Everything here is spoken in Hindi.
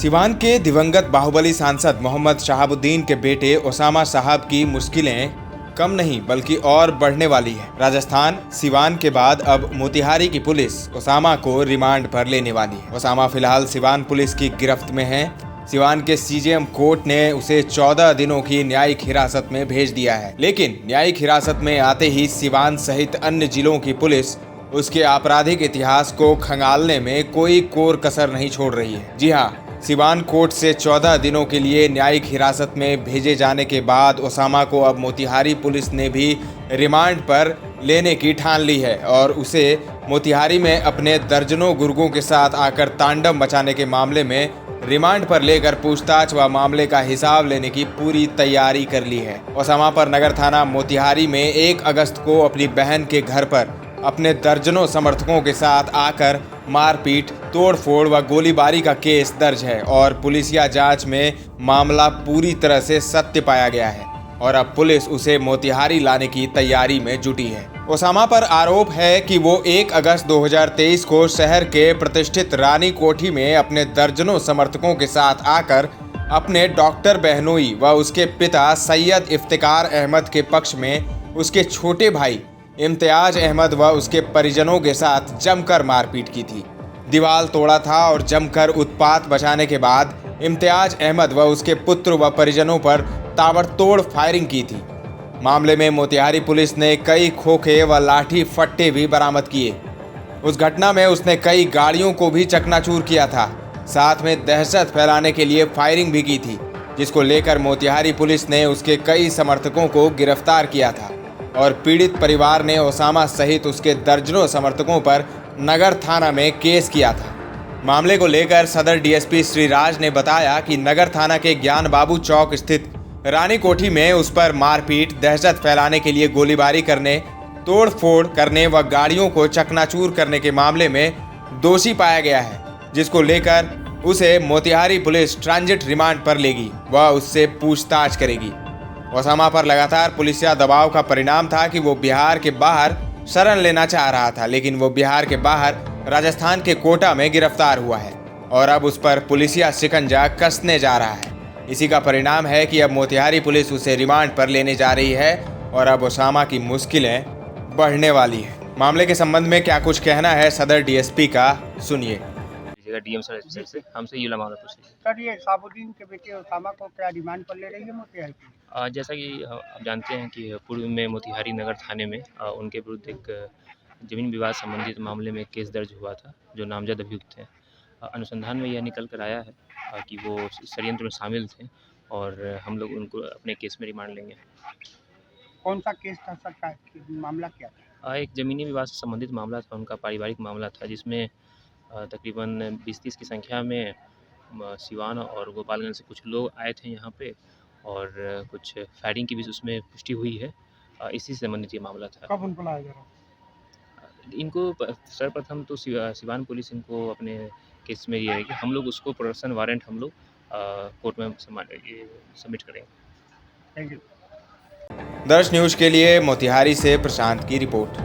सिवान के दिवंगत बाहुबली सांसद मोहम्मद शहाबुद्दीन के बेटे ओसामा साहब की मुश्किलें कम नहीं बल्कि और बढ़ने वाली है। राजस्थान सिवान के बाद अब मोतिहारी की पुलिस ओसामा को रिमांड पर लेने वाली है। ओसामा फिलहाल सिवान पुलिस की गिरफ्त में है। सिवान के सीजेएम कोर्ट ने उसे 14 दिनों की न्यायिक हिरासत में भेज दिया है, लेकिन न्यायिक हिरासत में आते ही सिवान सहित अन्य जिलों की पुलिस उसके आपराधिक इतिहास को खंगालने में कोई कोर कसर नहीं छोड़ रही है। जी हाँ, सिवान कोर्ट से 14 दिनों के लिए न्यायिक हिरासत में भेजे जाने के बाद ओसामा को अब मोतिहारी पुलिस ने भी रिमांड पर लेने की ठान ली है और उसे मोतिहारी में अपने दर्जनों गुर्गों के साथ आकर तांडव मचाने के मामले में रिमांड पर लेकर पूछताछ व मामले का हिसाब लेने की पूरी तैयारी कर ली है। ओसामा पर नगर थाना मोतिहारी में 1 अगस्त को अपनी बहन के घर पर अपने दर्जनों समर्थकों के साथ आकर मारपीट, तोड़फोड़ व गोलीबारी का केस दर्ज है और पुलिसिया जांच में मामला पूरी तरह से सत्य पाया गया है और अब पुलिस उसे मोतिहारी लाने की तैयारी में जुटी है। ओसामा पर आरोप है कि वो 1 अगस्त 2023 को शहर के प्रतिष्ठित रानी कोठी में अपने दर्जनों समर्थकों के साथ आकर अपने डॉक्टर बहनोई व उसके पिता सैयद इफ्तिकार अहमद के पक्ष में उसके छोटे भाई इम्तियाज अहमद व उसके परिजनों के साथ जमकर मारपीट की थी, दीवार तोड़ा था और जमकर उत्पात मचाने के बाद इम्तियाज अहमद व उसके पुत्र व परिजनों पर ताबड़तोड़ फायरिंग की थी। मामले में मोतिहारी पुलिस ने कई खोखे व लाठी फट्टे भी बरामद किए। उस घटना में उसने कई गाड़ियों को भी चकनाचूर किया था, साथ में दहशत फैलाने के लिए फायरिंग भी की थी, जिसको लेकर मोतिहारी पुलिस ने उसके कई समर्थकों को गिरफ्तार किया था और पीड़ित परिवार ने ओसामा सहित उसके दर्जनों समर्थकों पर नगर थाना में केस किया था। मामले को लेकर सदर डीएसपी श्रीराज ने बताया कि नगर थाना के ज्ञान बाबू चौक स्थित रानी कोठी में उस पर मारपीट, दहशत फैलाने के लिए गोलीबारी करने, तोड़फोड़ करने व गाड़ियों को चकनाचूर करने के मामले में दोषी पाया गया है, जिसको लेकर उसे मोतिहारी पुलिस ट्रांजिट रिमांड पर लेगी व उससे पूछताछ करेगी। ओसामा पर लगातार पुलिसिया दबाव का परिणाम था कि वो बिहार के बाहर शरण लेना चाह रहा था, लेकिन वो बिहार के बाहर राजस्थान के कोटा में गिरफ्तार हुआ है और अब उस पर पुलिसिया शिकंजा कसने जा रहा है। इसी का परिणाम है कि अब मोतिहारी पुलिस उसे रिमांड पर लेने जा रही है और अब ओसामा की मुश्किलें बढ़ने वाली है। मामले के संबंध में क्या कुछ कहना है सदर डीएसपी का, सुनिए। डीएम सर से हमसे ये मामला पूछिए। सर, ये शहाबुद्दीन के बेटे ओसामा को क्या रिमांड पर ले रही है मोतिहारी पुलिस? जैसा कि आप जानते हैं कि पूर्व में मोतिहारी नगर थाने में उनके विरुद्ध एक जमीन विवाद संबंधित मामले में केस दर्ज हुआ था, जो नामजद अभियुक्त हैं। अनुसंधान में यह निकल कर आया है कि वो षड्यंत्र में शामिल थे और हम लोग उनको अपने केस में रिमांड लेंगे। कौन सा केस था सर? का मामला क्या था? एक ज़मीनी विवाद से संबंधित मामला था, उनका पारिवारिक मामला था, जिसमें तकरीबन 20-30 की संख्या में सिवान और गोपालगंज से कुछ लोग आए थे यहाँ पे और कुछ फायरिंग की भी उसमें पुष्टि हुई है। इसी से संबंधित ये मामला था। कब उनको लाया जा रहा? इनको सर्वप्रथम तो सिवान पुलिस इनको अपने केस में ये है कि हम लोग उसको प्रोडक्शन वारंट हम लोग कोर्ट में सबमिट करेंगे। Thank you. दर्श न्यूज के लिए मोतिहारी से प्रशांत की रिपोर्ट।